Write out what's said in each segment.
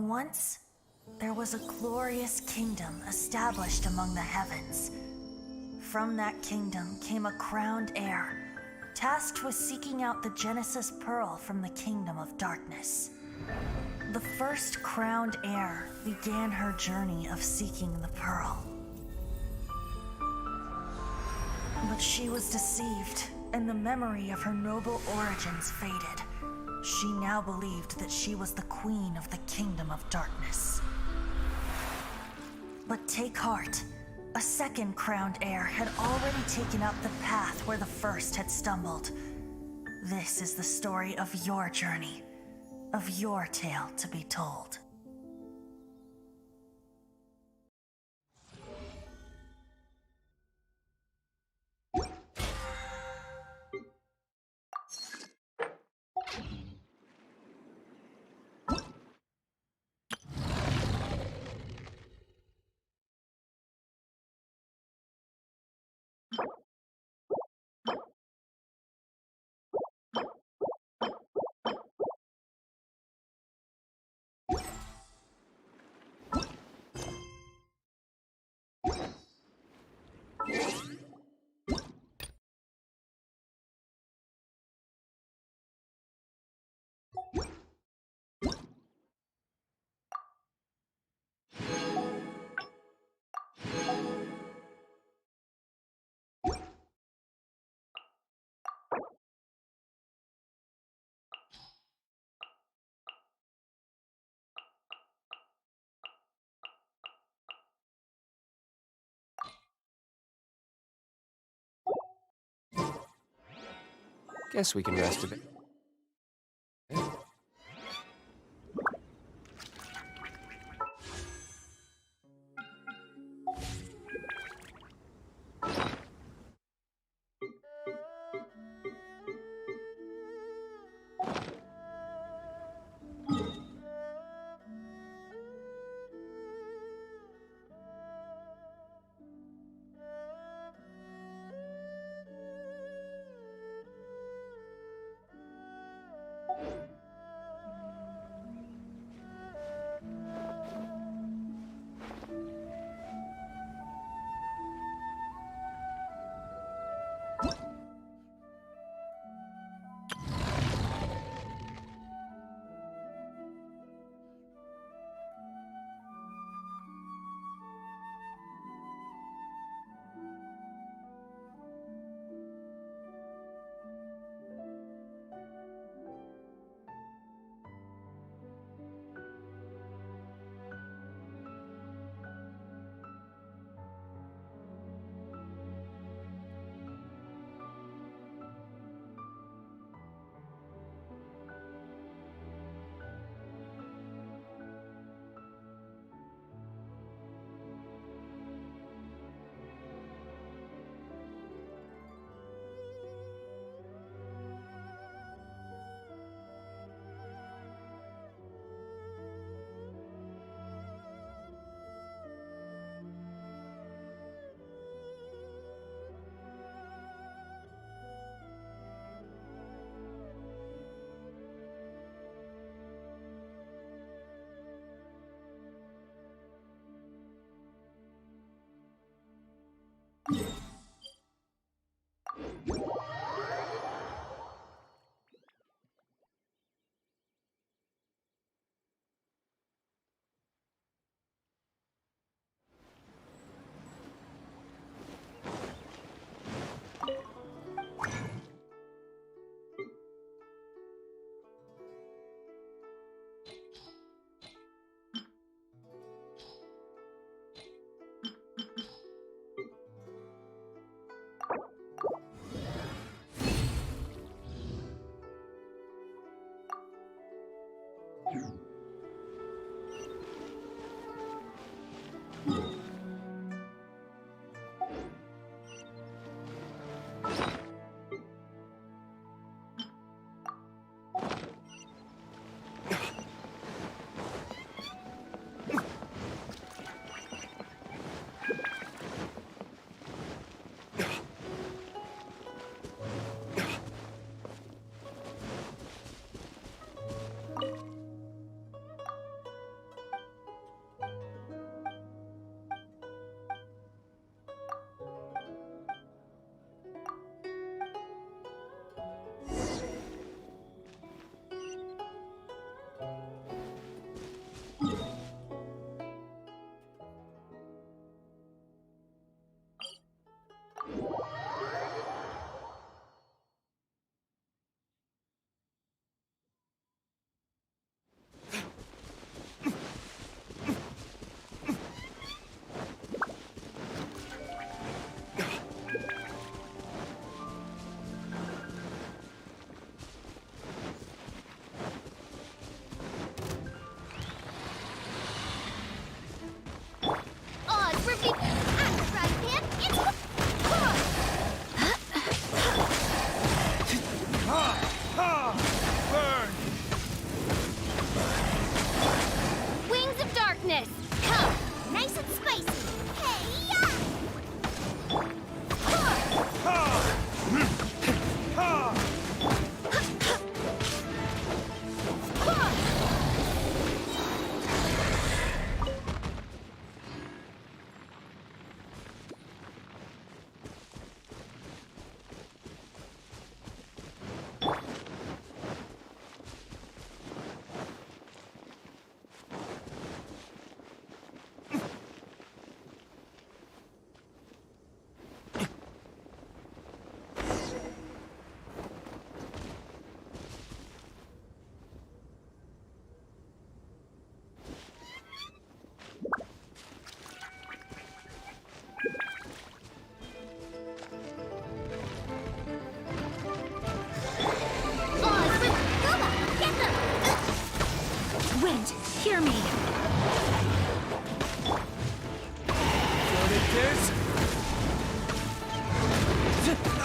Once, there was a glorious kingdom established among the heavens. From that kingdom came a crowned heir, tasked with seeking out the Genesis Pearl from the kingdom of darkness. The first crowned heir began her journey of seeking the pearl. But she was deceived, and the memory of her noble origins faded. She now believed that she was the queen of the kingdom of darkness. But take heart. A second crowned heir had already taken up the path where the first had stumbled. This is the story of your journey, of your tale to be told. Guess we can rest a bit.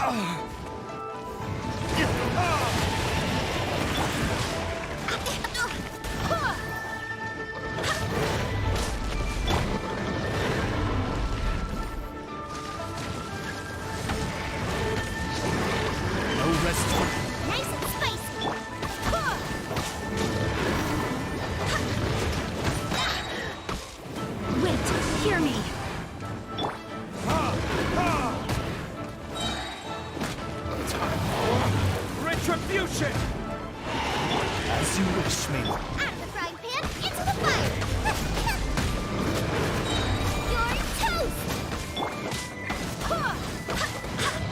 No rest for Nice and spicy. Wait, hear me. retribution! As you wish, me. Out of the frying pan, into the fire. You're toast. Out of the frying pan.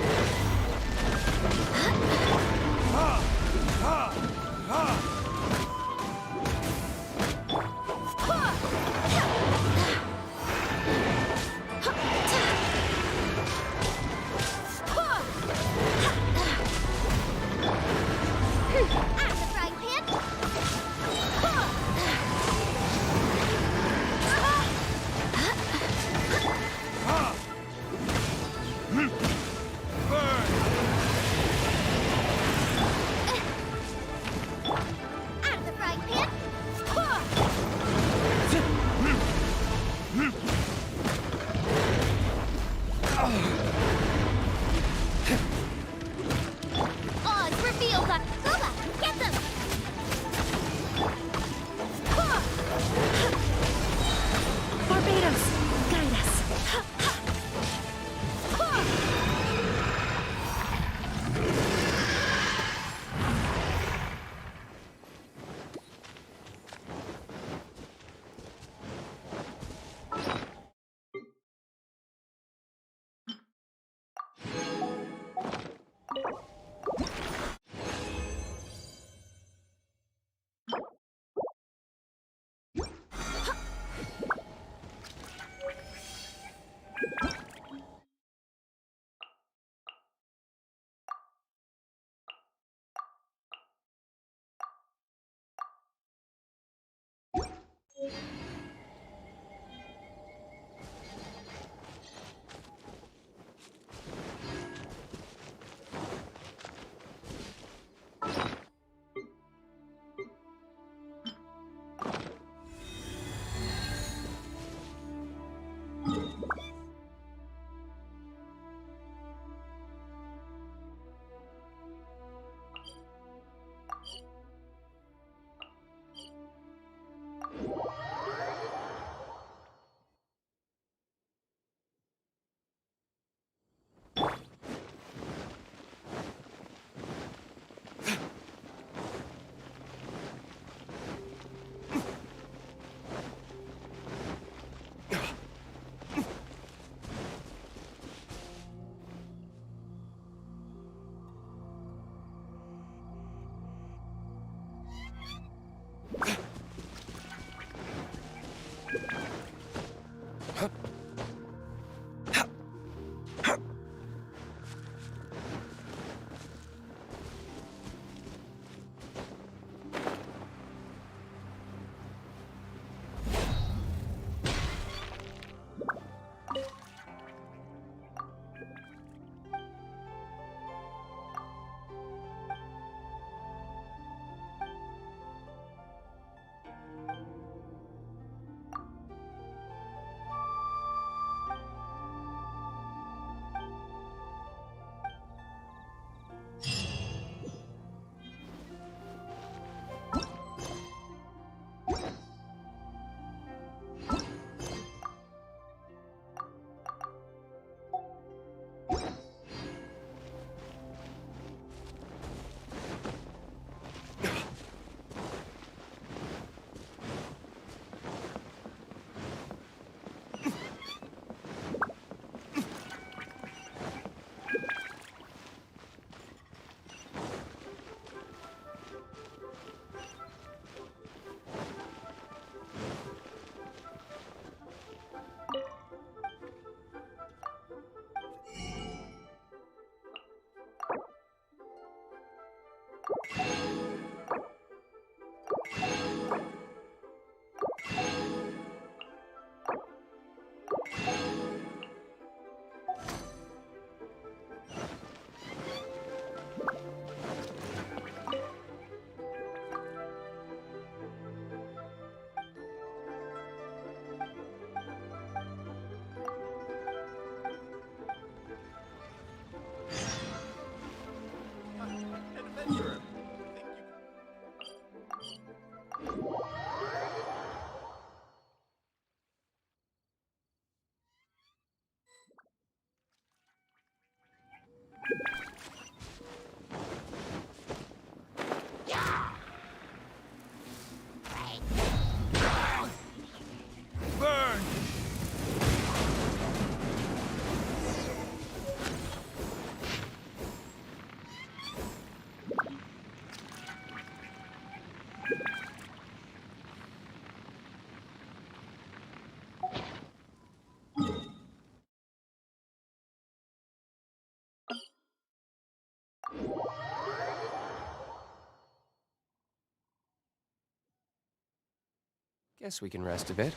Guess we can rest a bit.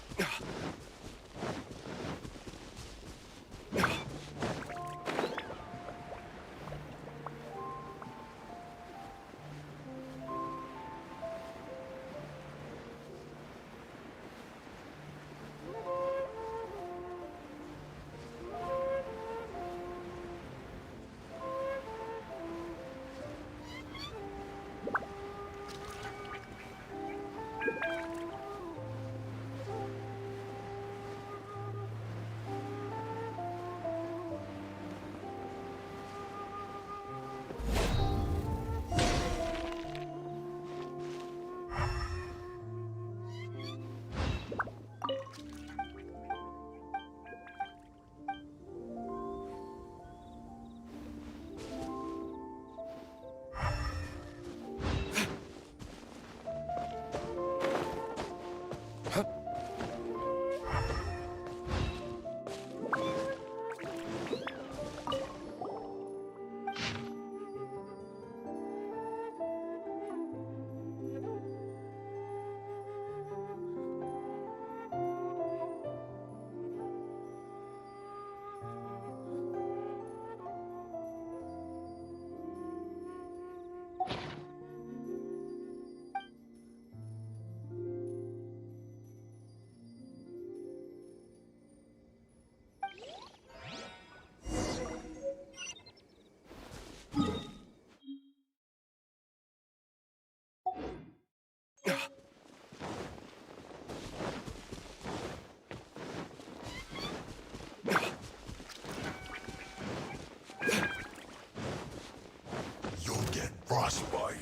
You'll get frostbite.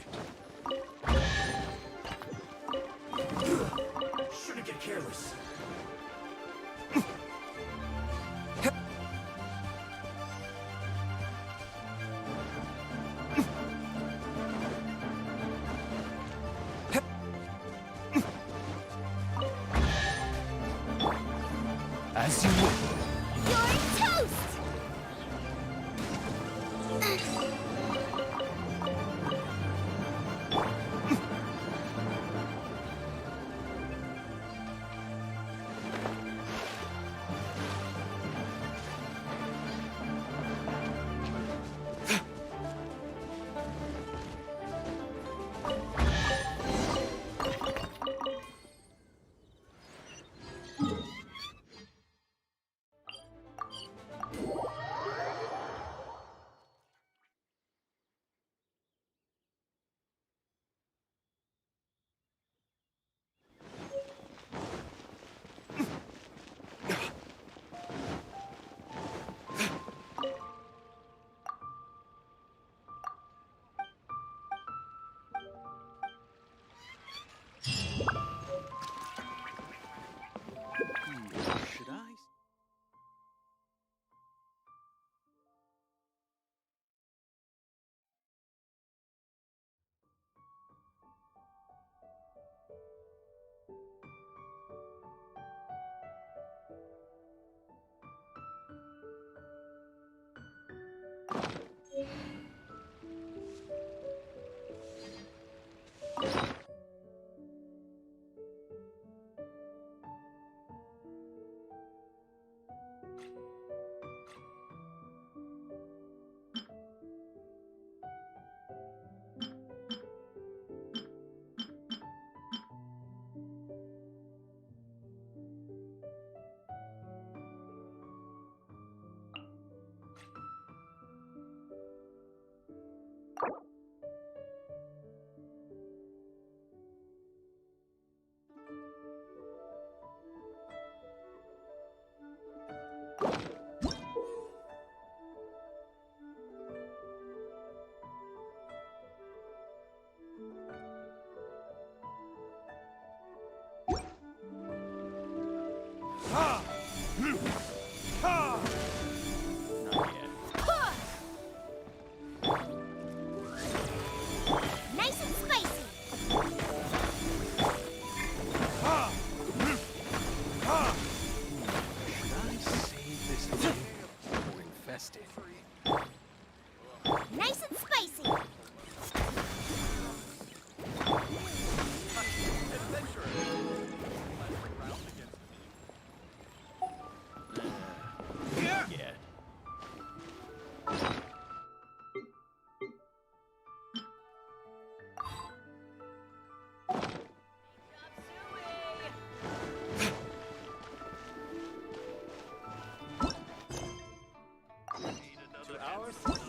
Shouldn't get careless. As you will. You're toast! Should I? your success.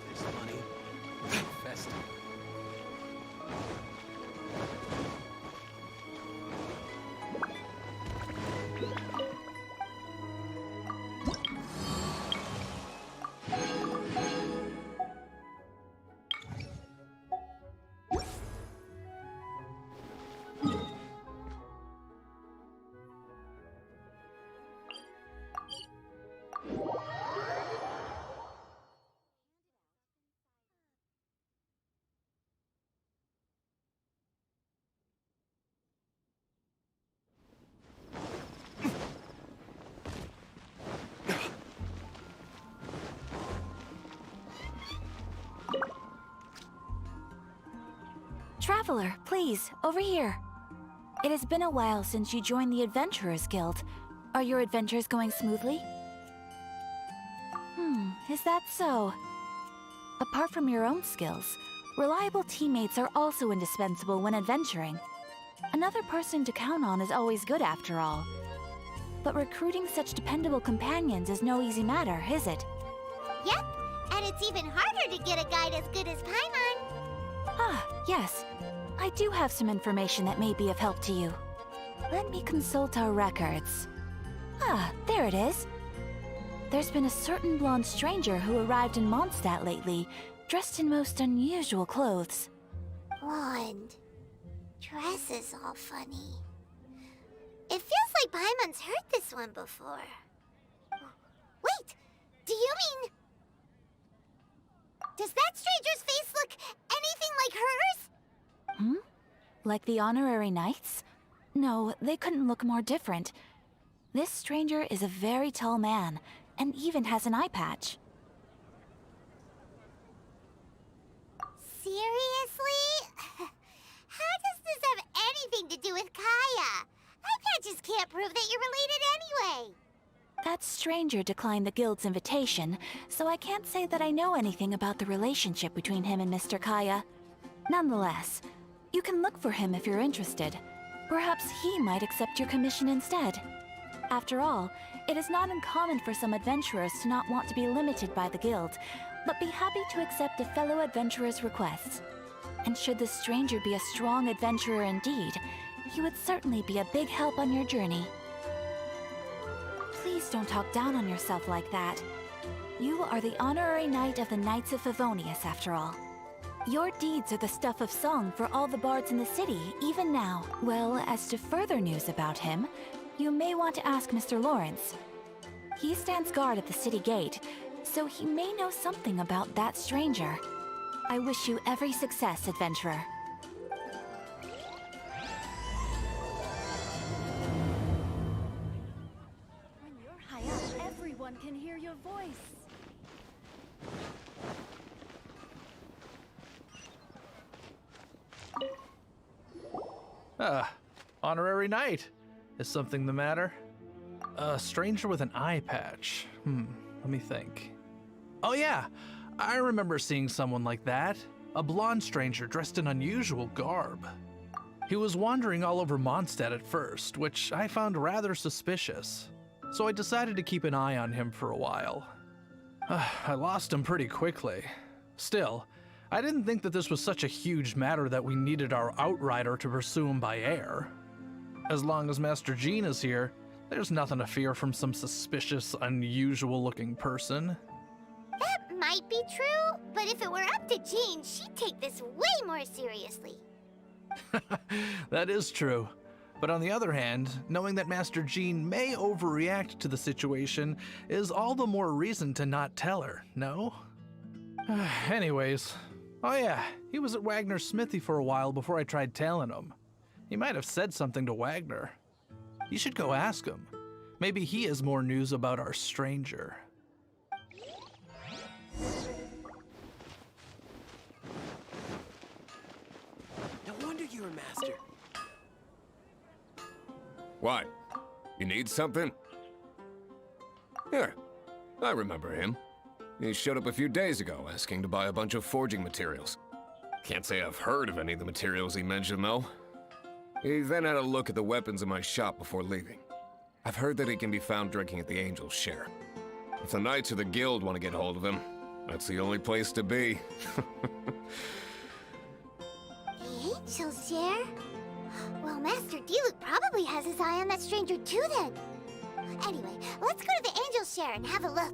This money will invest it. Traveler, please, over here. It has been a while since you joined the Adventurers Guild. Are your adventures going smoothly? Is that so? Apart from your own skills, reliable teammates are also indispensable when adventuring. Another person to count on is always good after all. But recruiting such dependable companions is no easy matter, is it? Yep, and it's even harder to get a guide as good as Paimon. Ah, yes. I do have some information that may be of help to you. Let me consult our records. Ah, there it is. There's been a certain blonde stranger who arrived in Mondstadt lately, dressed in most unusual clothes. Blonde. Dresses all funny. It feels like Paimon's heard this one before. Wait, do you mean... Does that stranger's face look anything like hers? Like the honorary knights? No, they couldn't look more different. This stranger is a very tall man, and even has an eye patch. Seriously? How does this have anything to do with Kaya? Eye patches can't prove that you're related anyway. That stranger declined the guild's invitation, so I can't say that I know anything about the relationship between him and Mr. Kaya. Nonetheless, you can look for him if you're interested. Perhaps he might accept your commission instead. After all, it is not uncommon for some adventurers to not want to be limited by the guild, but be happy to accept a fellow adventurer's requests. And should this stranger be a strong adventurer indeed, he would certainly be a big help on your journey. Please don't talk down on yourself like that. You are the honorary knight of the Knights of Favonius, after all. Your deeds are the stuff of song for all the bards in the city, even now. Well, as to further news about him, you may want to ask Mr. Lawrence. He stands guard at the city gate, so he may know something about that stranger. I wish you every success, adventurer. When you're high up, everyone can hear your voice. Honorary knight. Is something the matter? A stranger with an eye patch. Let me think. Oh yeah, I remember seeing someone like that. A blonde stranger dressed in unusual garb. He was wandering all over Mondstadt at first, which I found rather suspicious. So I decided to keep an eye on him for a while. I lost him pretty quickly. Still, I didn't think that this was such a huge matter that we needed our outrider to pursue him by air. As long as Master Jean is here, there's nothing to fear from some suspicious, unusual-looking person. That might be true, but if it were up to Jean, she'd take this way more seriously. That is true. But on the other hand, knowing that Master Jean may overreact to the situation is all the more reason to not tell her, no? Anyways, oh yeah, he was at Wagner's smithy for a while before I tried tailing him. He might have said something to Wagner. You should go ask him. Maybe he has more news about our stranger. regular master. What? You need something? Here, I remember him. He showed up a few days ago asking to buy a bunch of forging materials. Can't say I've heard of any of the materials he mentioned, though. He then had a look at the weapons in my shop before leaving. I've heard that he can be found drinking at the Angel's Share. If the Knights of the Guild want to get hold of him, that's the only place to be. The Angel's Share? Well, Master Diluc probably has his eye on that stranger too then. Anyway, let's go to the Angel's Share and have a look.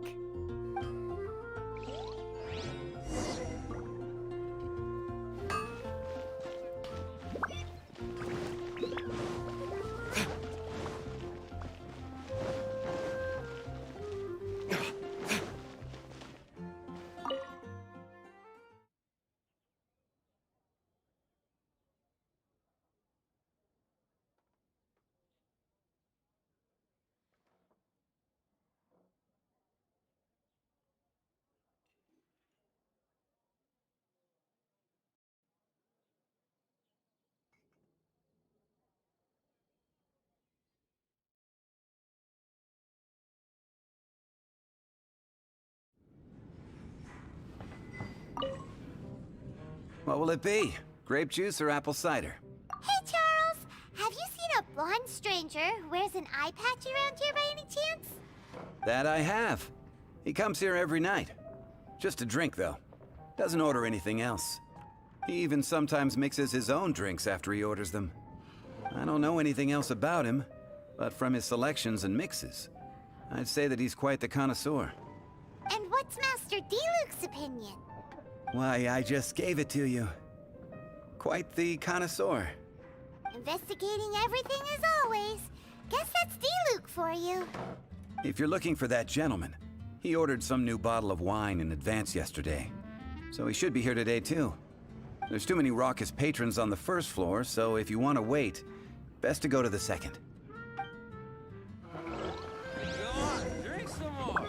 What will it be? Grape juice or apple cider? Hey, Charles! Have you seen a blonde stranger who wears an eye patch around here by any chance? That I have. He comes here every night. Just a drink, though. Doesn't order anything else. He even sometimes mixes his own drinks after he orders them. I don't know anything else about him, but from his selections and mixes, I'd say that he's quite the connoisseur. And what's Master Diluc's opinion? Why, I just gave it to you. Quite the connoisseur. Investigating everything as always. Guess that's Diluc for you. If you're looking for that gentleman, he ordered some new bottle of wine in advance yesterday. So he should be here today, too. There's too many raucous patrons on the first floor, so if you want to wait, best to go to the second. Go on, drink some more.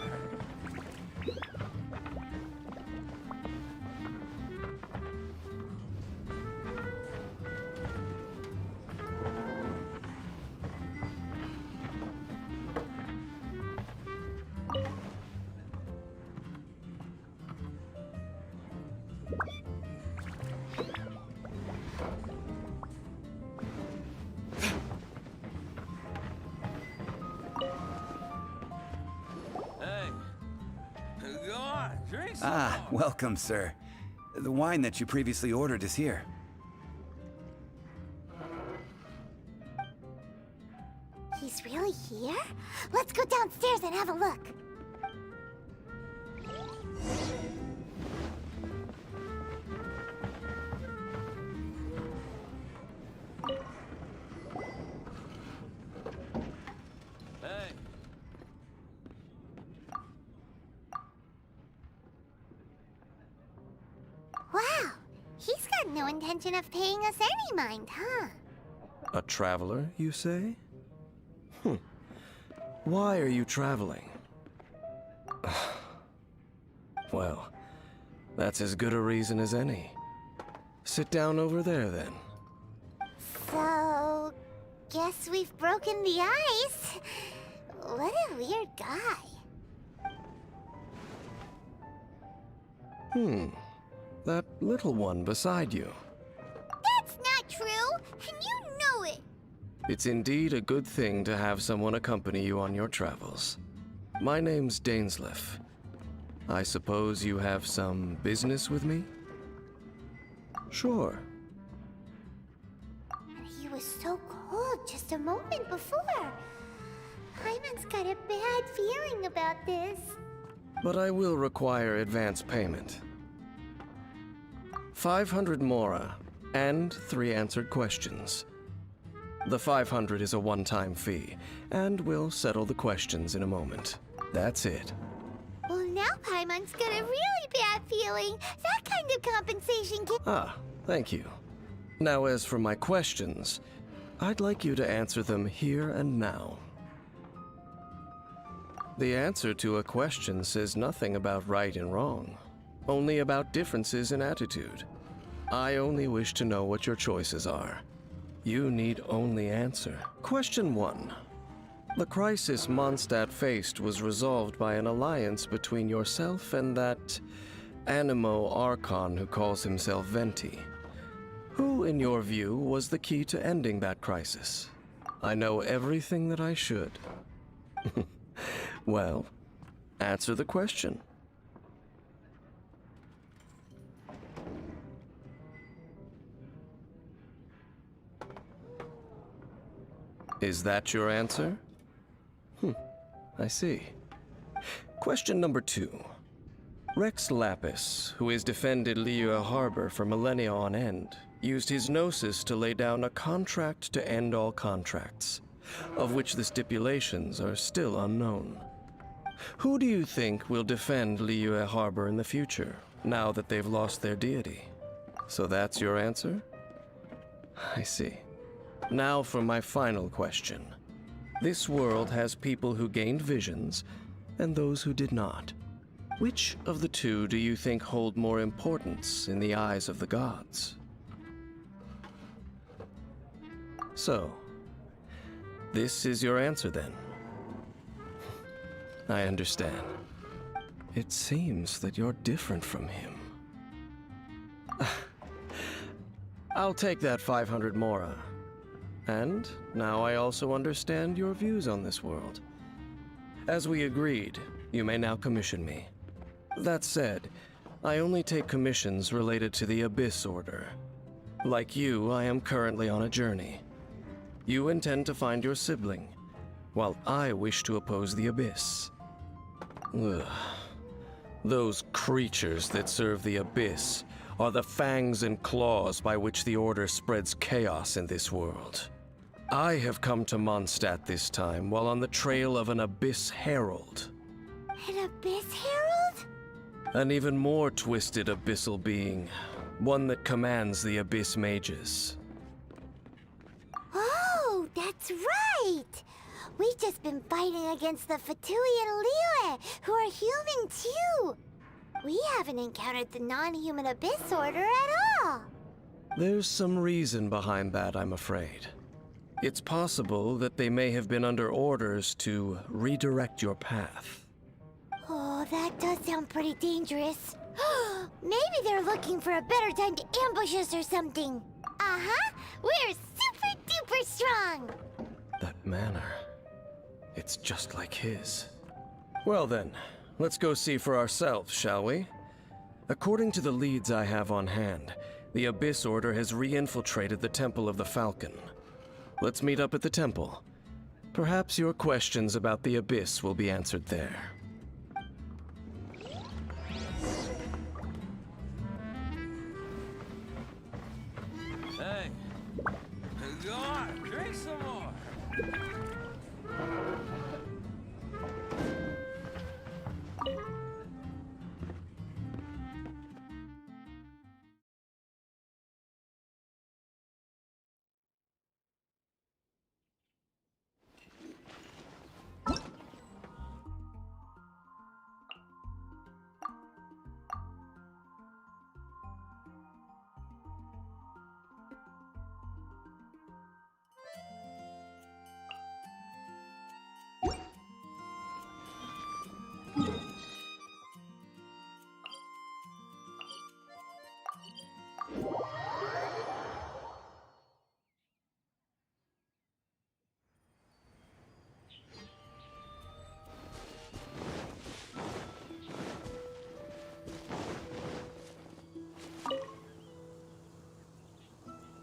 Hey, go on, drink some Ah, more. welcome, sir. The wine that you previously ordered is here. He's really here? Let's go downstairs and have a look. Hey, Wow, he's got no intention of paying us any mind, huh? A traveler, you say? Why are you traveling? Well, that's as good a reason as any. Sit down over there, then. So, guess we've broken the ice. What a weird guy. That little one beside you. That's not true, and you know it. It's indeed a good thing to have someone accompany you on your travels. My name's Dainsleif. I suppose you have some business with me? Sure. And he was so cold just a moment before. Hyman's got a bad feeling about this. But I will require advance payment. 500 mora, and 3 answered questions. The 500 is a one-time fee, and we'll settle the questions in a moment. That's it. Well, now Paimon's got a really bad feeling. That kind of compensation can... Ah, thank you. Now as for my questions, I'd like you to answer them here and now. The answer to a question says nothing about right and wrong, only about differences in attitude. I only wish to know what your choices are. You need only answer. Question 1. The crisis Mondstadt faced was resolved by an alliance between yourself and that Animo Archon who calls himself Venti. Who, in your view, was the key to ending that crisis? I know everything that I should. Well, answer the question. Is that your answer? I see. Question number 2. Rex Lapis, who has defended Liyue Harbor for millennia on end, used his gnosis to lay down a contract to end all contracts, of which the stipulations are still unknown. Who do you think will defend Liyue Harbor in the future, now that they've lost their deity? So that's your answer? I see. Now for my final question. This world has people who gained visions, and those who did not. Which of the two do you think hold more importance in the eyes of the gods? So, this is your answer then? I understand. It seems that you're different from him. I'll take that 500 mora. And now I also understand your views on this world. As we agreed, you may now commission me. That said, I only take commissions related to the Abyss Order. Like you, I am currently on a journey. You intend to find your sibling, while I wish to oppose the Abyss. Ugh. Those creatures that serve the Abyss are the fangs and claws by which the Order spreads chaos in this world. I have come to Mondstadt this time while on the trail of an Abyss Herald. An Abyss Herald? An even more twisted abyssal being, one that commands the Abyss Mages. Oh, that's right! We've just been fighting against the Fatui and Liyue, who are human too! We haven't encountered the non-human Abyss Order at all! There's some reason behind that, I'm afraid. It's possible that they may have been under orders to redirect your path. Oh, that does sound pretty dangerous. Maybe they're looking for a better time to ambush us or something. Uh-huh! We're super duper strong! That manner, it's just like his. Well then, let's go see for ourselves, shall we? According to the leads I have on hand, the Abyss Order has re-infiltrated the Temple of the Falcon. Let's meet up at the temple. Perhaps your questions about the Abyss will be answered there. Hey, go on, drink some more.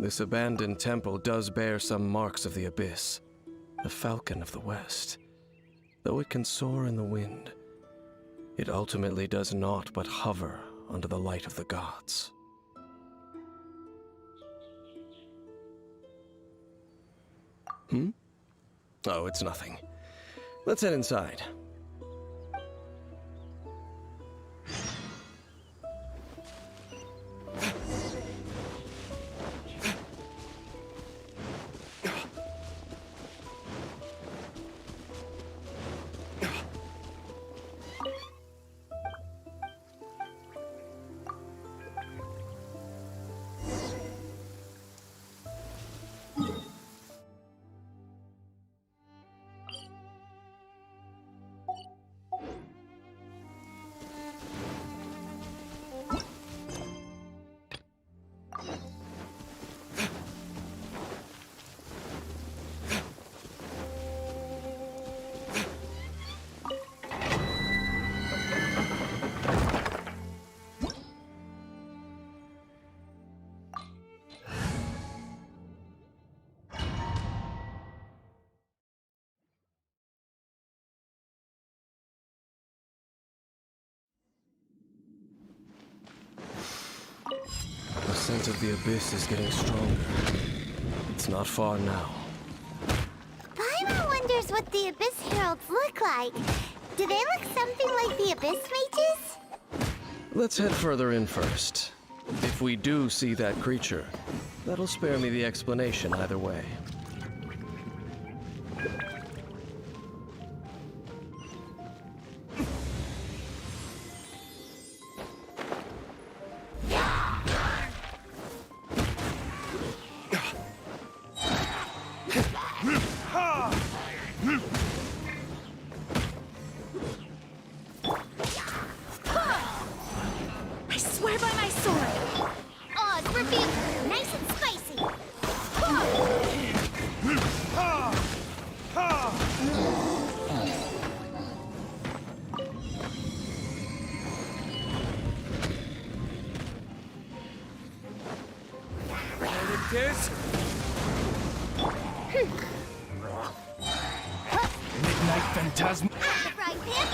This abandoned temple does bear some marks of the Abyss, the Falcon of the West. Though it can soar in the wind, it ultimately does naught but hover under the light of the gods. Oh, it's nothing. Let's head inside. scent of the abyss is getting stronger. It's not far now. Paimon wonders what the Abyss Heralds look like. Do they look something like the Abyss Mages? Let's head further in first. If we do see that creature, that'll spare me the explanation either way. I swear by my sword! Oz for being nice and spicy. Midnight Phantasm. Right there.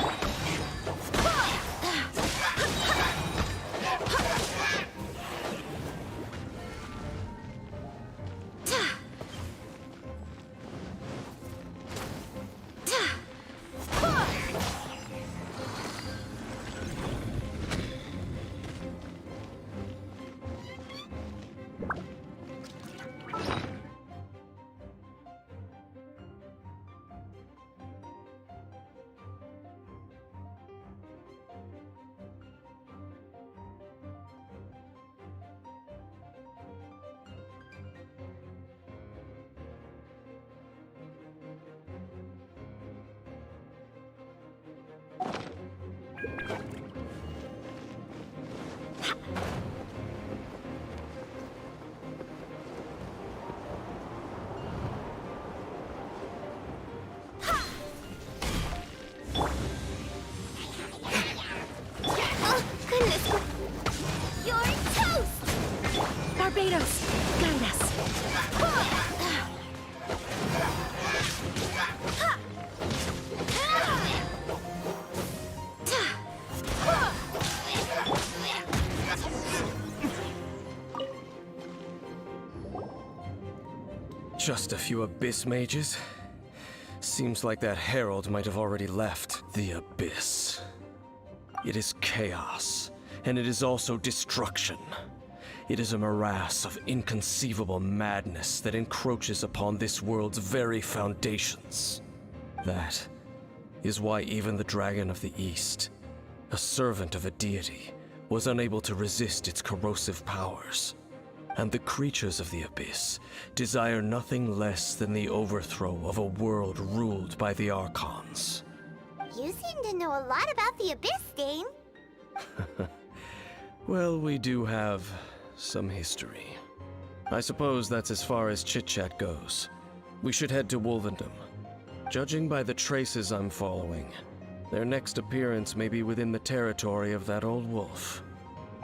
Oh, goodness. You're toast! Barbados, guide us. Just a few abyss mages? Seems like that herald might have already left the abyss. It is chaos, and it is also destruction. It is a morass of inconceivable madness that encroaches upon this world's very foundations. That is why even the Dragon of the East, a servant of a deity, was unable to resist its corrosive powers. And the creatures of the abyss desire nothing less than the overthrow of a world ruled by the Archons. You seem to know a lot about the Abyss, Dane. Well, we do have some history. I suppose that's as far as chit-chat goes. We should head to Wolvendom. Judging by the traces I'm following, their next appearance may be within the territory of that old wolf.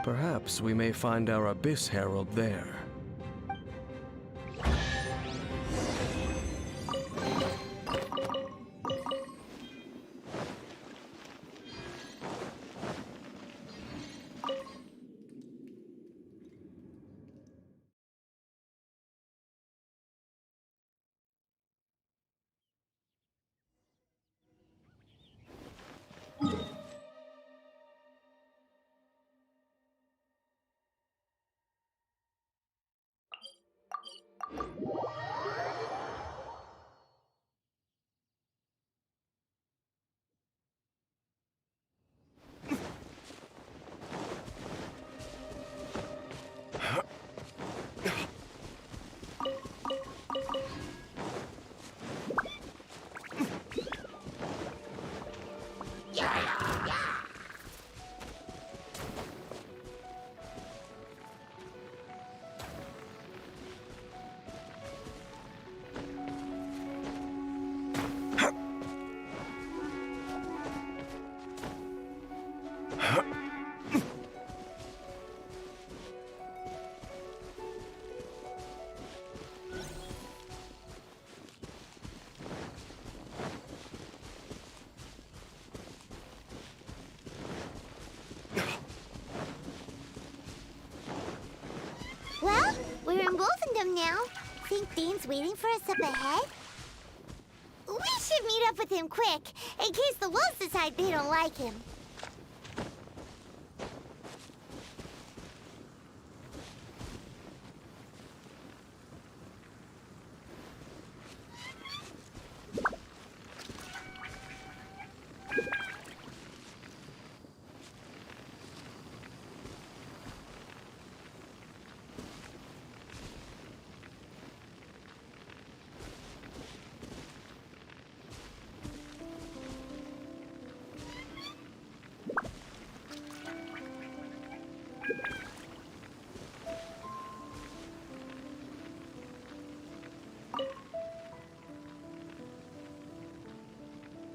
Perhaps we may find our Abyss Herald there. Well, we're in Wolfendom now. Think Dane's waiting for us up ahead? We should meet up with him quick, in case the wolves decide they don't like him.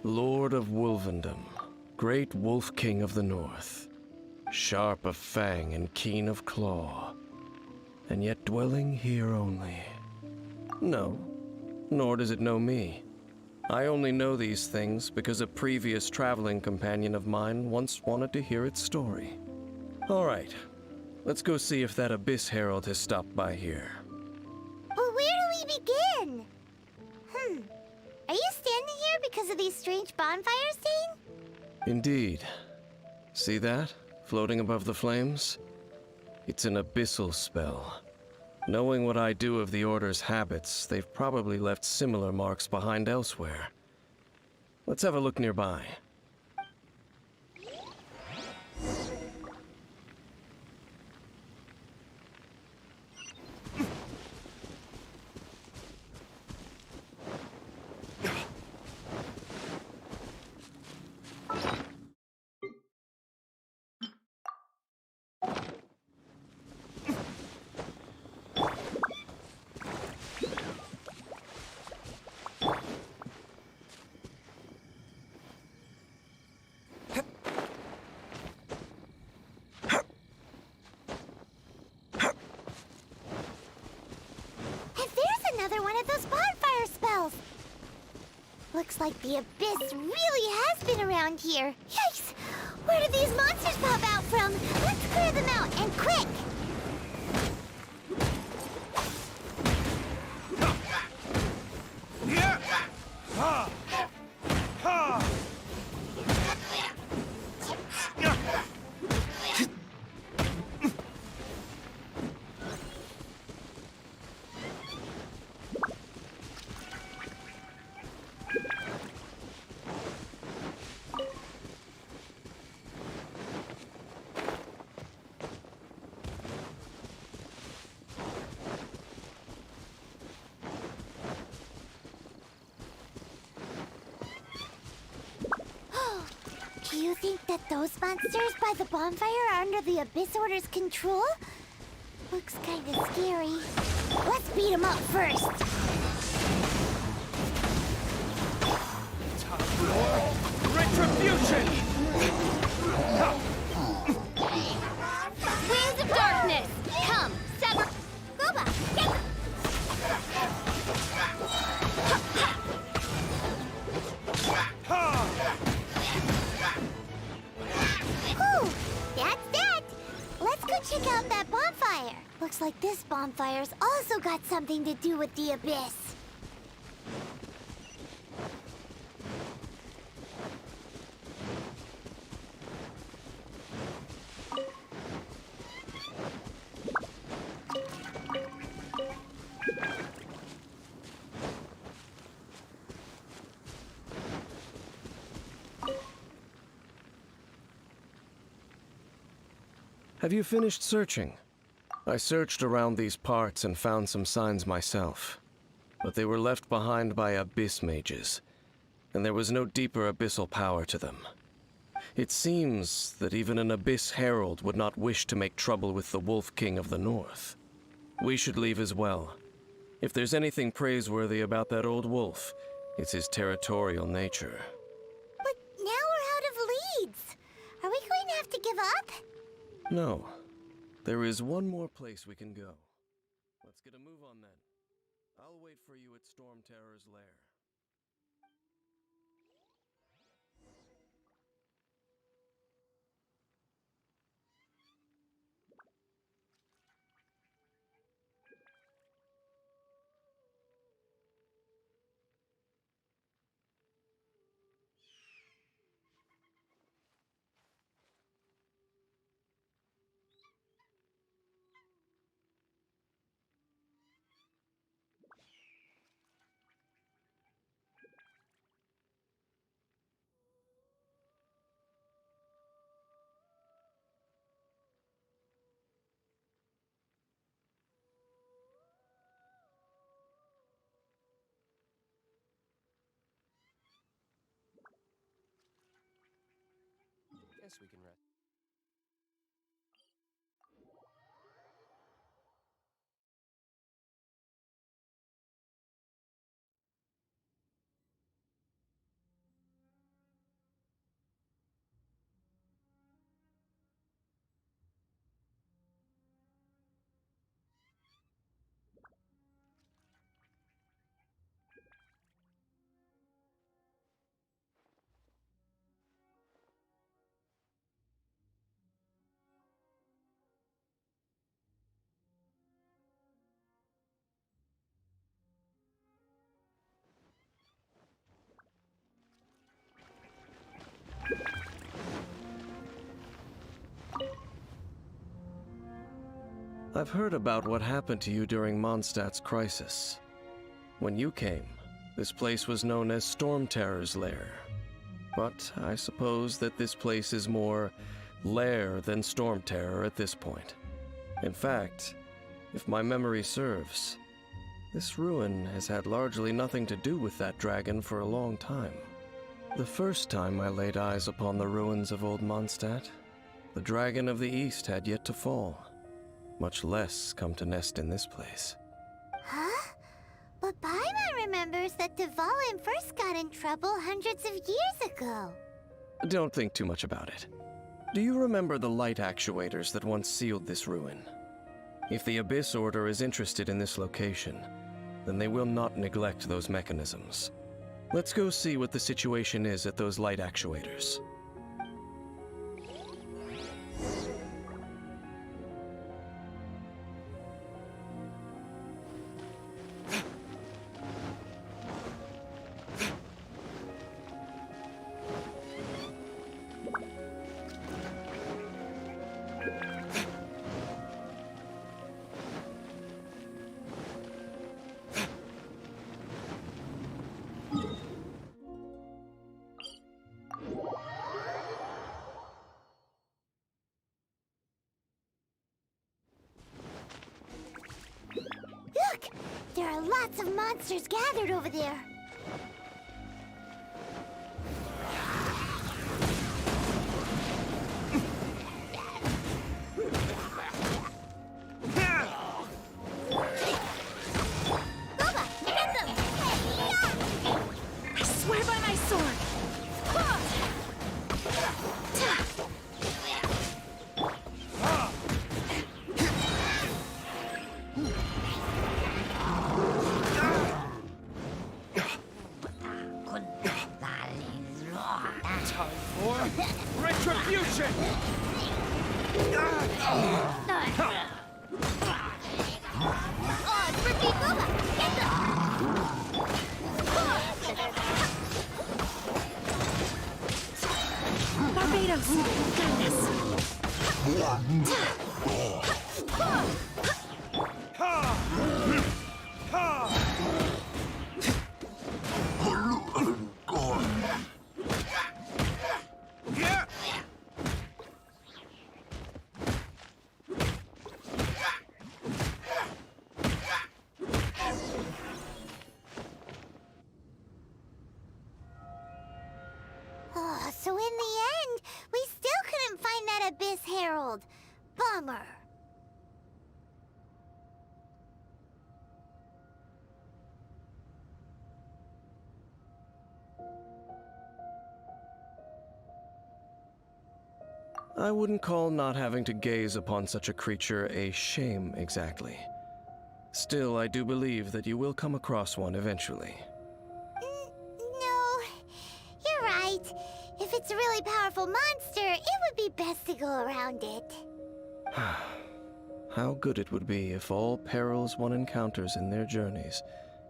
Lord of Wolvendom, great Wolf King of the North, sharp of fang and keen of claw, and yet dwelling here only. No, nor does it know me. I only know these things because a previous traveling companion of mine once wanted to hear its story. All right, let's go see if that Abyss Herald has stopped by here. But where do we begin? Are you standing here because of these strange bonfires, Dane? Indeed. See that, floating above the flames? It's an abyssal spell. Knowing what I do of the Order's habits, they've probably left similar marks behind elsewhere. Let's have a look nearby. Another one of those bonfire spells! Looks like the Abyss really has been around here. Yikes! Where did these monsters pop out from? Let's clear them out, and quick! Do you think that those monsters by the bonfire are under the Abyss Order's control? Looks kinda scary. Let's beat them up first! Retribution! Winds of darkness! Come, sever... Goba, get... Whew, that's that! Let's go check out that bonfire. Looks like this bonfire's also got something to do with the Abyss. Have you finished searching? I searched around these parts and found some signs myself, but they were left behind by Abyss mages, and there was no deeper abyssal power to them. It seems that even an Abyss Herald would not wish to make trouble with the Wolf King of the North. We should leave as well. If there's anything praiseworthy about that old wolf, it's his territorial nature. But now we're out of leads. Are we going to have to give up? No. There is one more place we can go. Let's get a move on then. I'll wait for you at Storm Terror's lair. Guess we can rest. I've heard about what happened to you during Mondstadt's crisis. When you came, this place was known as Storm Terror's Lair. But I suppose that this place is more lair than Storm Terror at this point. In fact, if my memory serves, this ruin has had largely nothing to do with that dragon for a long time. The first time I laid eyes upon the ruins of old Mondstadt, the Dragon of the East had yet to fall, much less come to nest in this place. Huh? But Paimon remembers that Dvalin first got in trouble hundreds of years ago. Don't think too much about it. Do you remember the light actuators that once sealed this ruin? If the Abyss Order is interested in this location, then they will not neglect those mechanisms. Let's go see what the situation is at those light actuators. Look! There are lots of monsters gathered over there. Boba, get them! I swear by my sword! Retribution! Oh, it's Ricky Boba! Get them! Barbados! Got this! Oh, so in the end, we still couldn't find that Abyss Herald. Bummer. I wouldn't call not having to gaze upon such a creature a shame exactly. Still, I do believe that you will come across one eventually. No, you're right. If it's a really powerful monster, it would be best to go around it. How good it would be if all perils one encounters in their journeys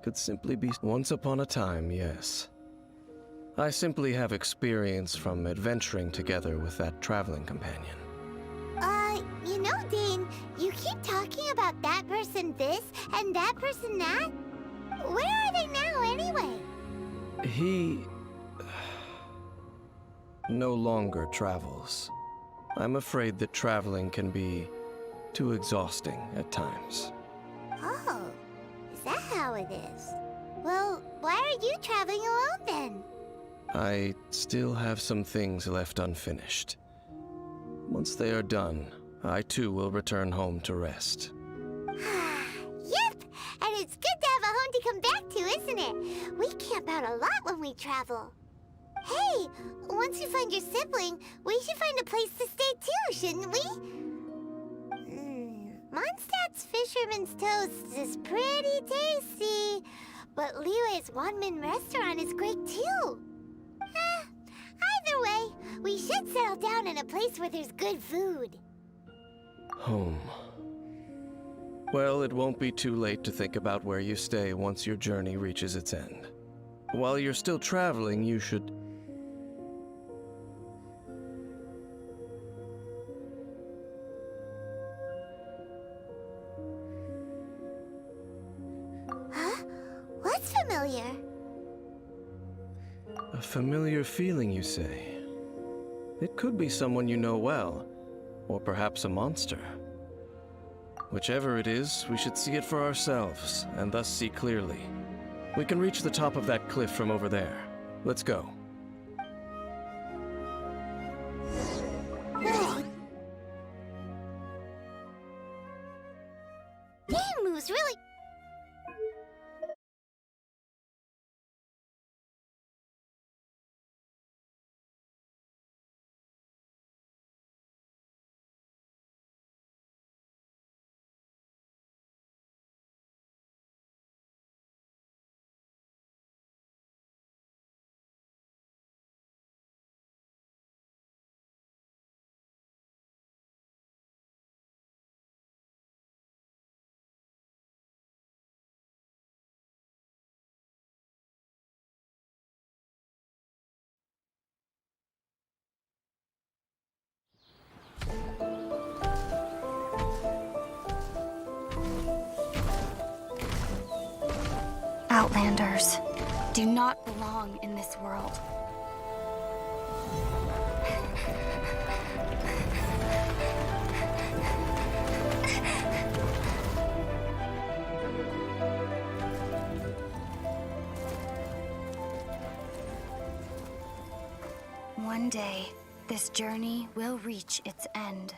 could simply be once upon a time, yes. I simply have experience from adventuring together with that traveling companion. You know, Dane, you keep talking about that person this and that person that. Where are they now, anyway? He no longer travels. I'm afraid that traveling can be too exhausting at times. Oh, is that how it is? Well, why are you traveling alone then? I still have some things left unfinished. Once they are done, I too will return home to rest. Yep! And it's good to have a home to come back to, isn't it? We camp out a lot when we travel. Hey, once you find your sibling, we should find a place to stay too, shouldn't we? Mondstadt's Fisherman's Toast is pretty tasty, but Liyue's one-man restaurant is great too. Either way, we should settle down in a place where there's good food. Home. Well, it won't be too late to think about where you stay once your journey reaches its end. While you're still traveling, you should... Huh? What's familiar? A familiar feeling, you say? It could be someone you know well, or perhaps a monster. Whichever it is, we should see it for ourselves, and thus see clearly. We can reach the top of that cliff from over there. Let's go. Game moves really... Outlanders do not belong in this world. One day, this journey will reach its end.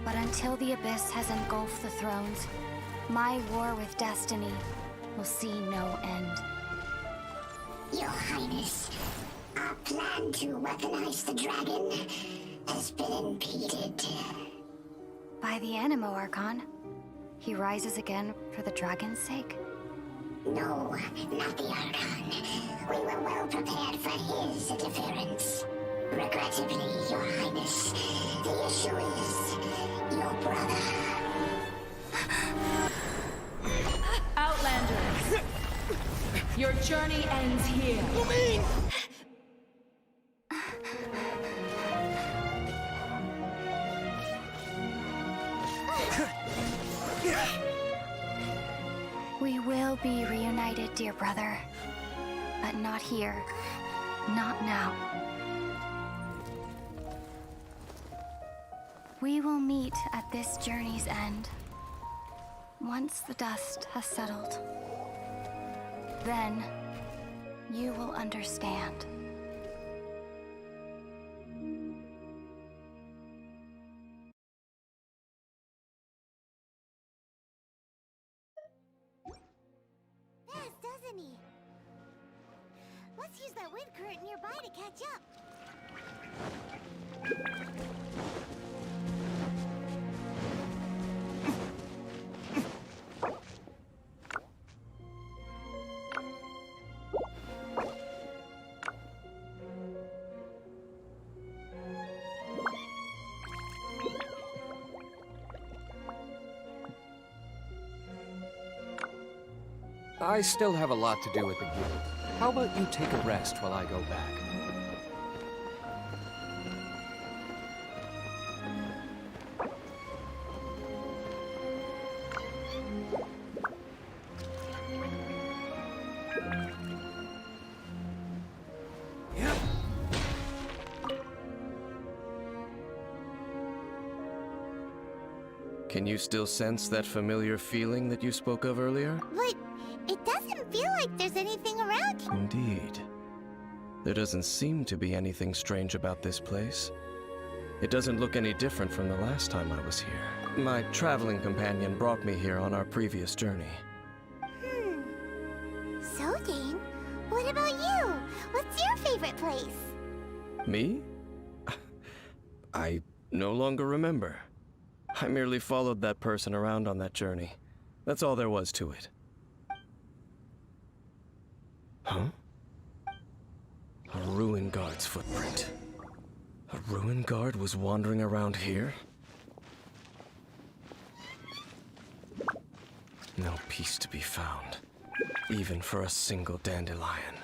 But until the Abyss has engulfed the thrones, my war with destiny will see no end. Your Highness, our plan to weaponize the dragon has been impeded. By the Animo Archon, he rises again for the dragon's sake. No, not the Archon. We were well prepared for his interference. Regrettably, Your Highness, the issue is your brother. Outlanders! Your journey ends here. We will be reunited, dear brother. But not here. Not now. We will meet at this journey's end. Once the dust has settled. Then, you will understand. Fast, doesn't he? Let's use that wind current nearby to catch up. I still have a lot to do with the guild. How about you take a rest while I go back? Can you still sense that familiar feeling that you spoke of earlier? But it doesn't feel like there's anything around here. Indeed. There doesn't seem to be anything strange about this place. It doesn't look any different from the last time I was here. My traveling companion brought me here on our previous journey. So, Dane, what about you? What's your favorite place? Me? I no longer remember. I merely followed that person around on that journey. That's all there was to it. Huh? A ruin guard's footprint. A ruin guard was wandering around here? No peace to be found, even for a single dandelion.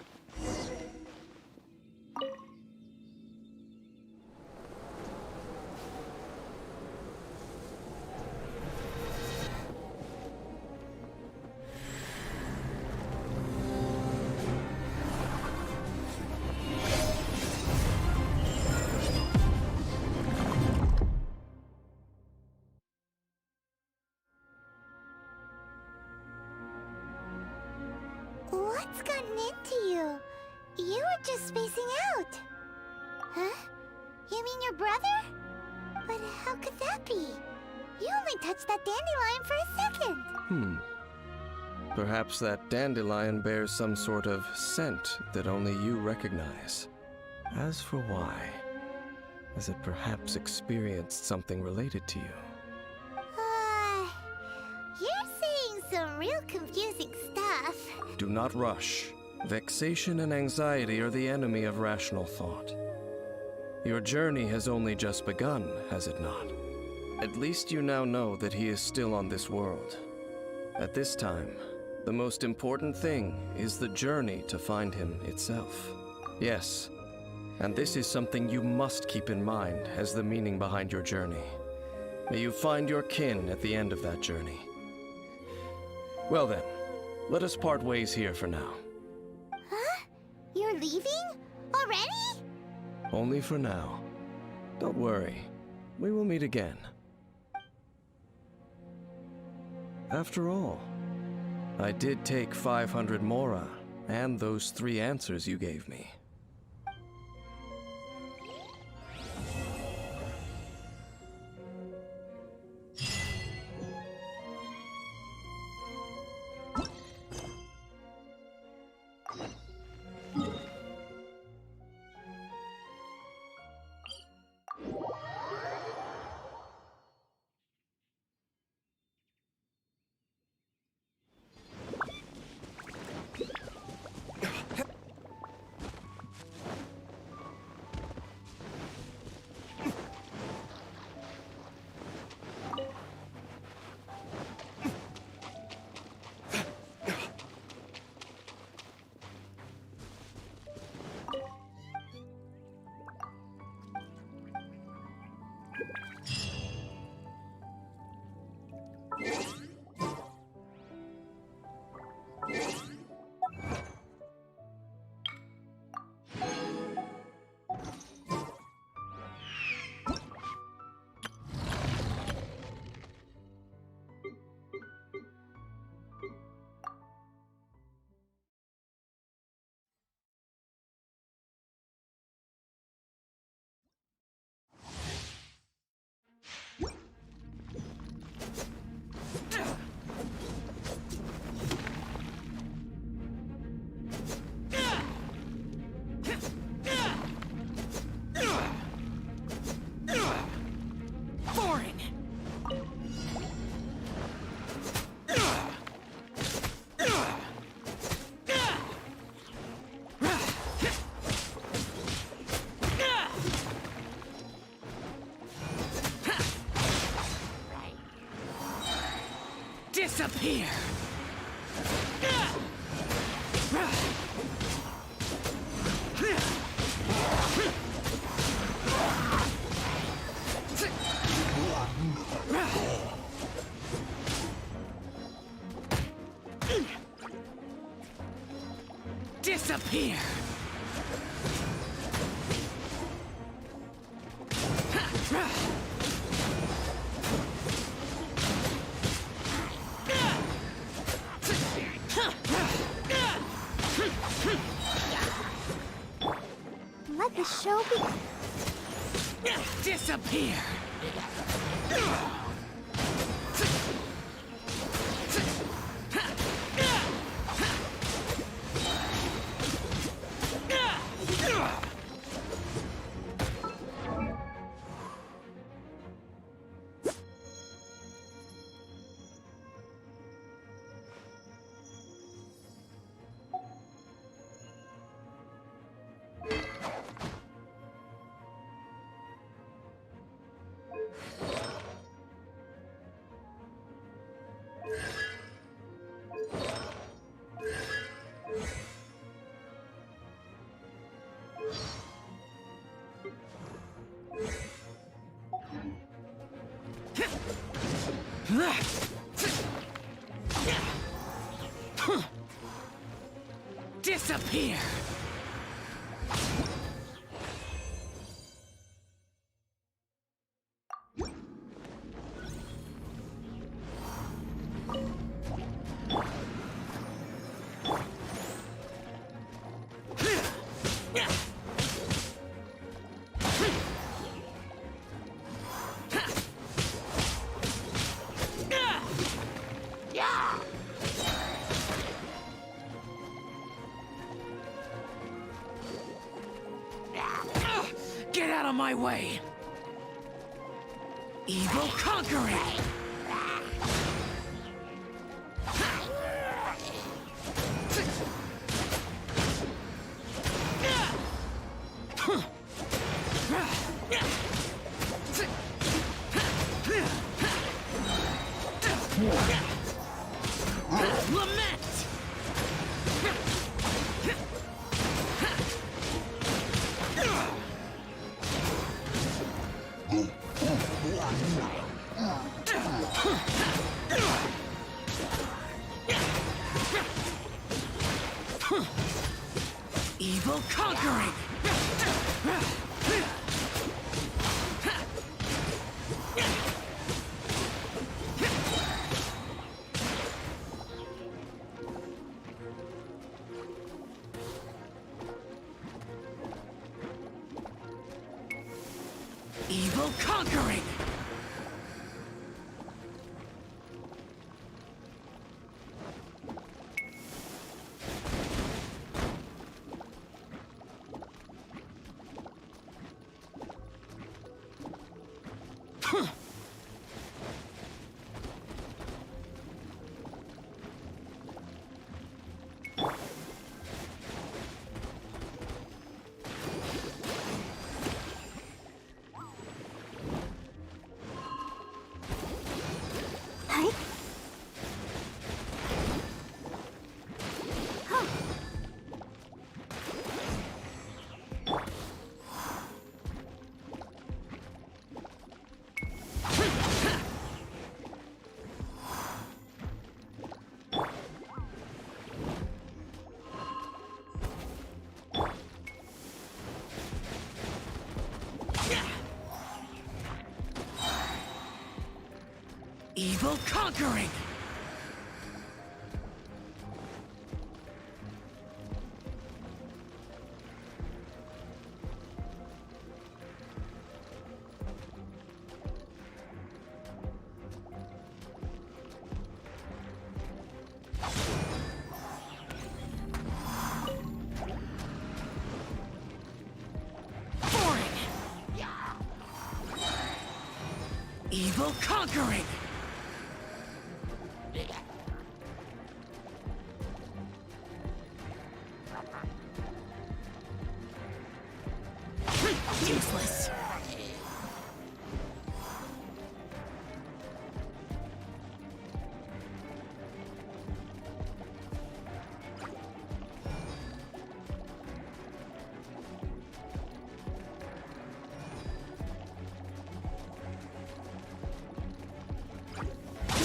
What's gotten into you? You were just spacing out. Huh? You mean your brother? But how could that be? You only touched that dandelion for a second. Perhaps that dandelion bears some sort of scent that only you recognize. As for why, has it perhaps experienced something related to you? You're saying some real confusing stuff. Do not rush. Vexation and anxiety are the enemy of rational thought. Your journey has only just begun, has it not? At least you now know that he is still on this world. At this time, the most important thing is the journey to find him itself. Yes, and this is something you must keep in mind as the meaning behind your journey. May you find your kin at the end of that journey. Well then, let us part ways here for now. Huh? You're leaving? Already? Only for now. Don't worry, we will meet again. After all, I did take 500 mora and those 3 answers you gave me. Disappear! Disappear! Let the show be. Disappear! Disappear! Get out of my way! Evil conquering! Lament! Evil conquering! Evil conquering! Evil conquering! Evil conquering! Useless!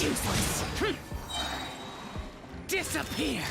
Useless! Disappear!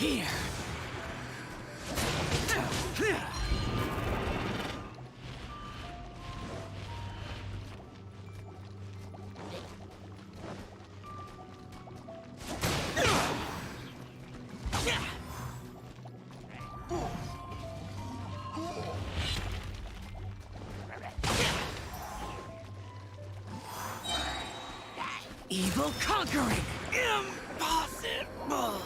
Here. Evil conquering! Impossible!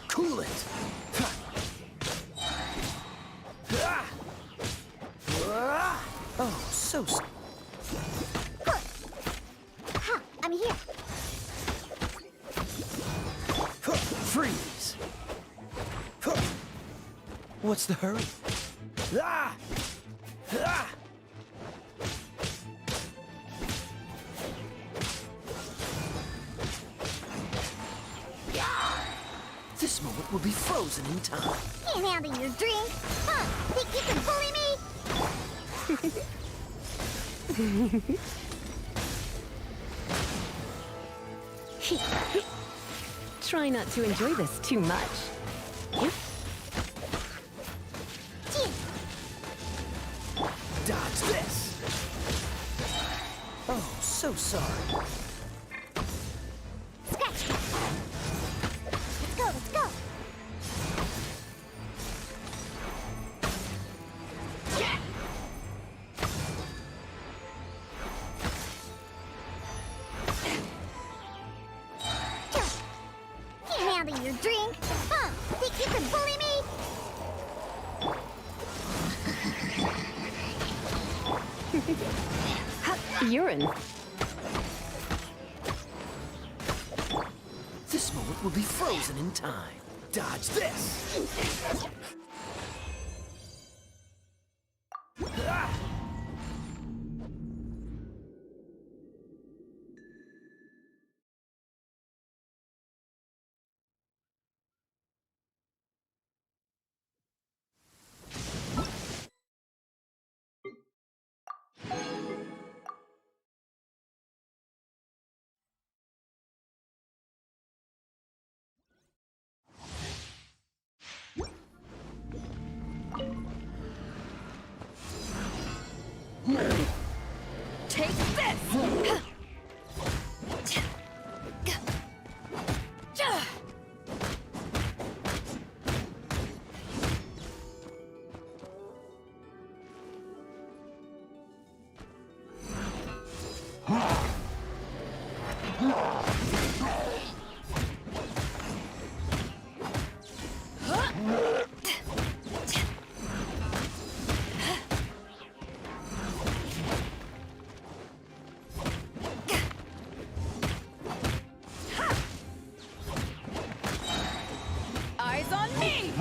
Cool it! Oh, so... I'm here. Freeze! What's the hurry? Ah! Ah! This moment will be frozen in time. Can't handle your drink. Huh? Think you can bully me? Try not to enjoy this too much. Dodge this! Oh, so sorry. Scratch. Let's go, let's go. Can't handle your drink. Huh? Think you can bully me? Urine. This moment will be frozen in time. Dodge this! Ah! Take this! Eyes on me!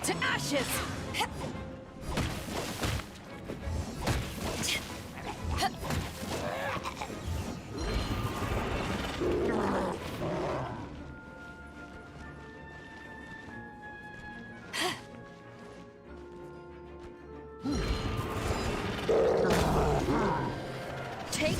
To ashes! Take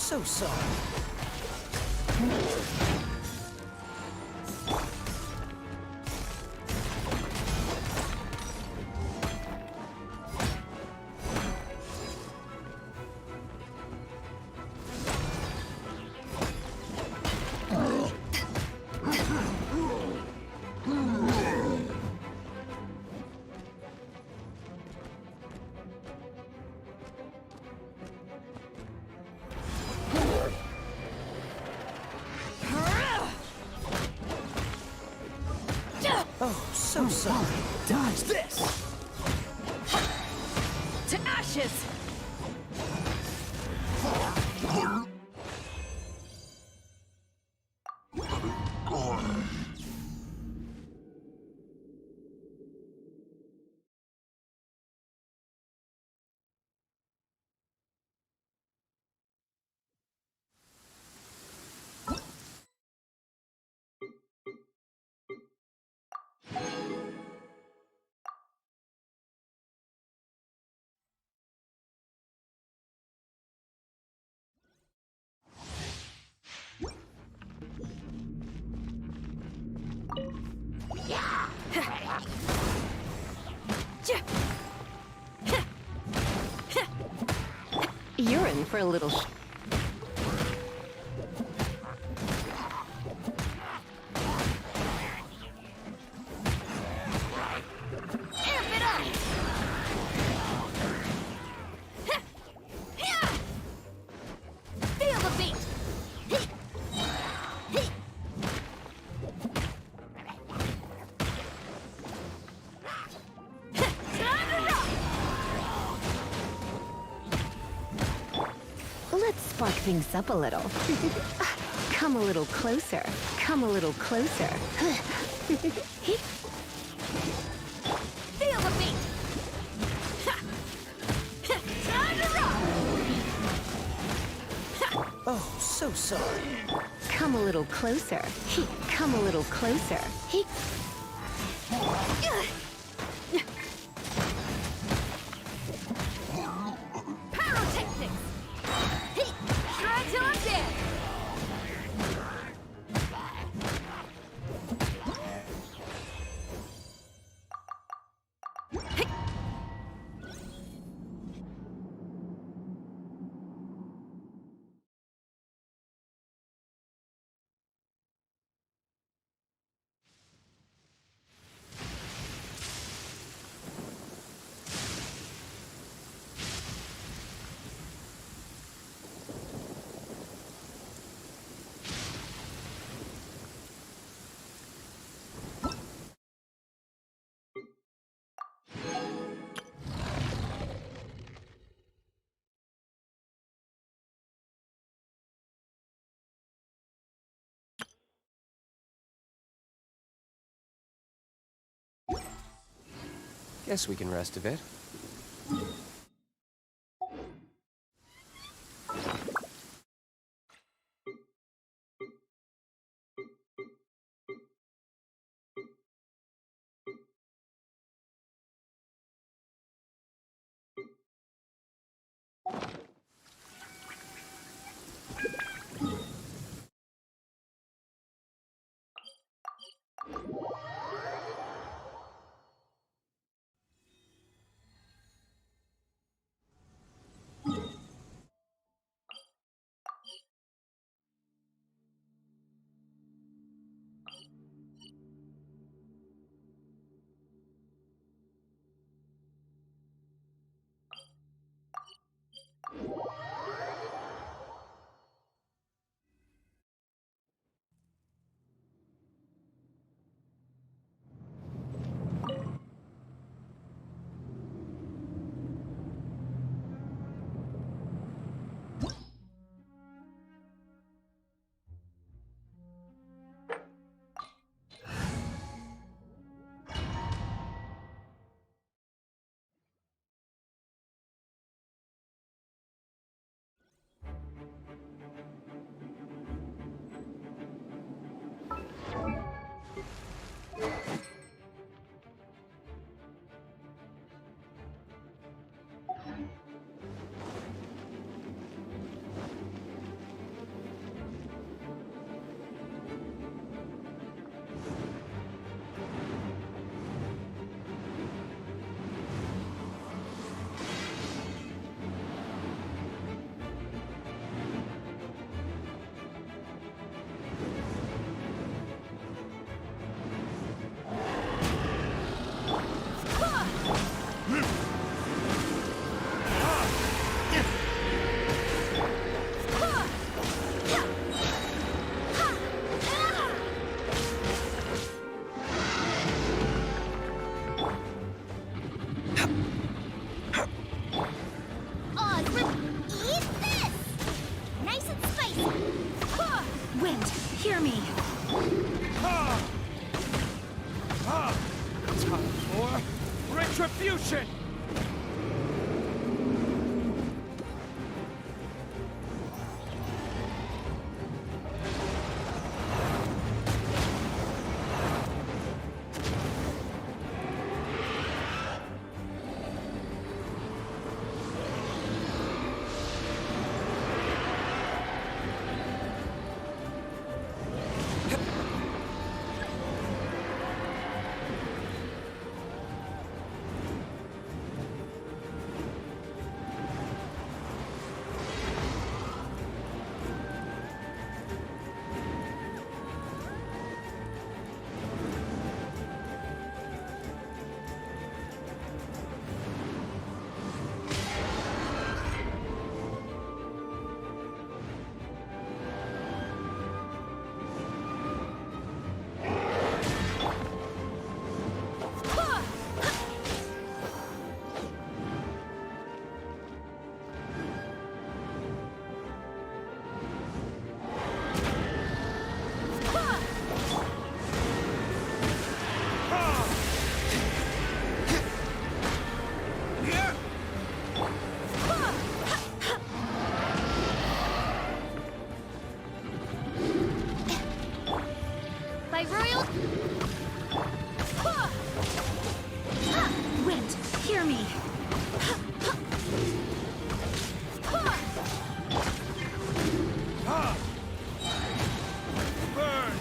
so sorry. Oh, so sorry. Dodge this! To ashes! You're in for a little Amp it up! Feel the beat! Let's spark things up a little. Come a little closer. Come a little closer. Feel the beat! Time to rock! Oh, so sorry. Come a little closer. Come a little closer. Pyrotechnics! Try till I'm dead! Guess we can rest a bit. retribution! By royal... Wind, hear me. Burn!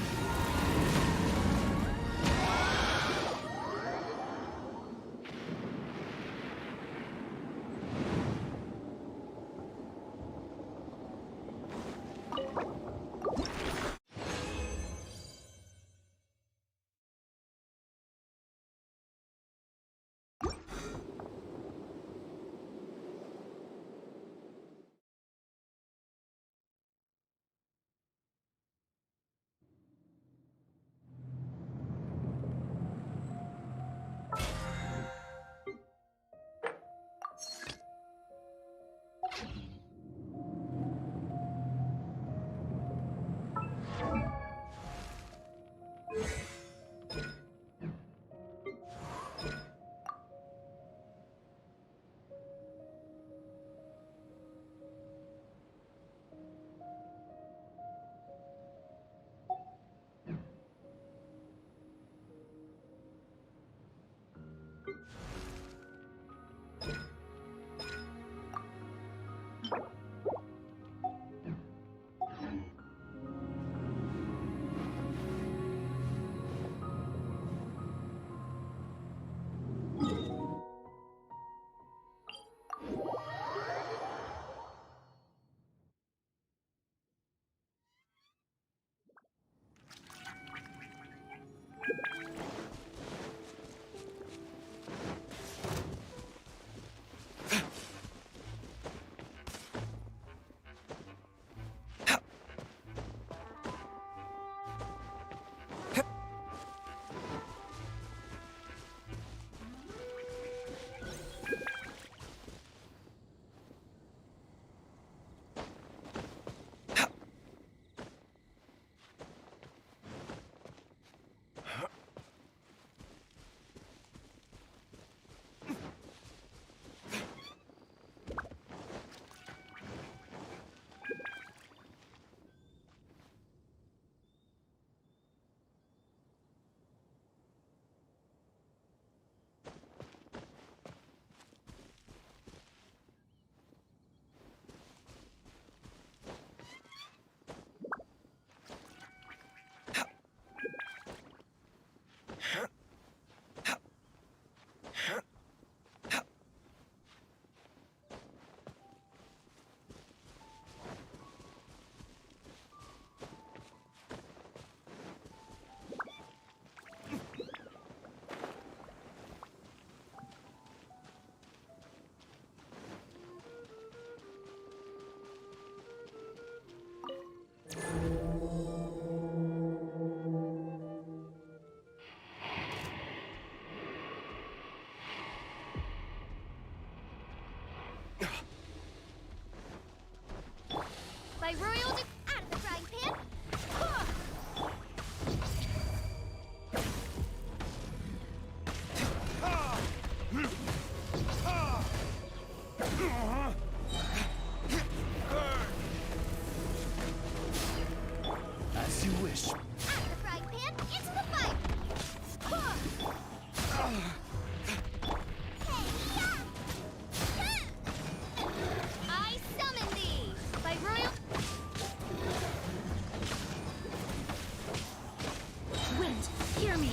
Hear me.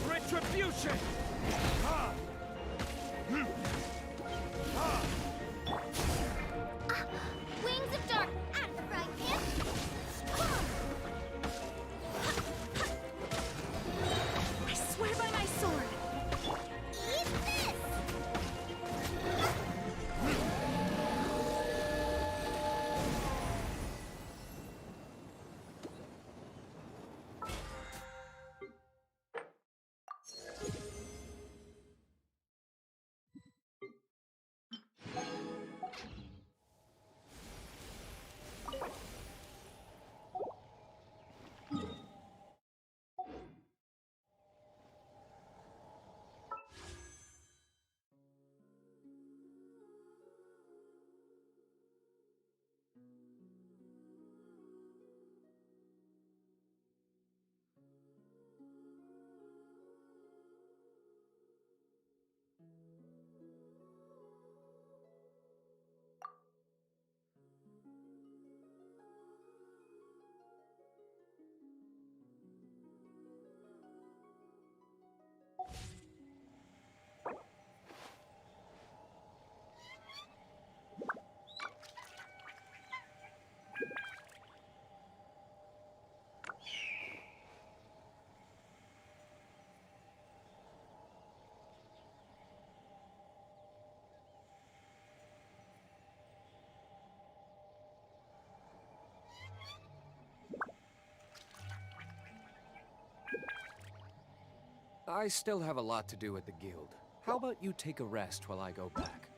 Retribution! Wings of Dark, out of the frying pan! I swear by my sword. Eat this! I still have a lot to do at the guild. How about you take a rest while I go back?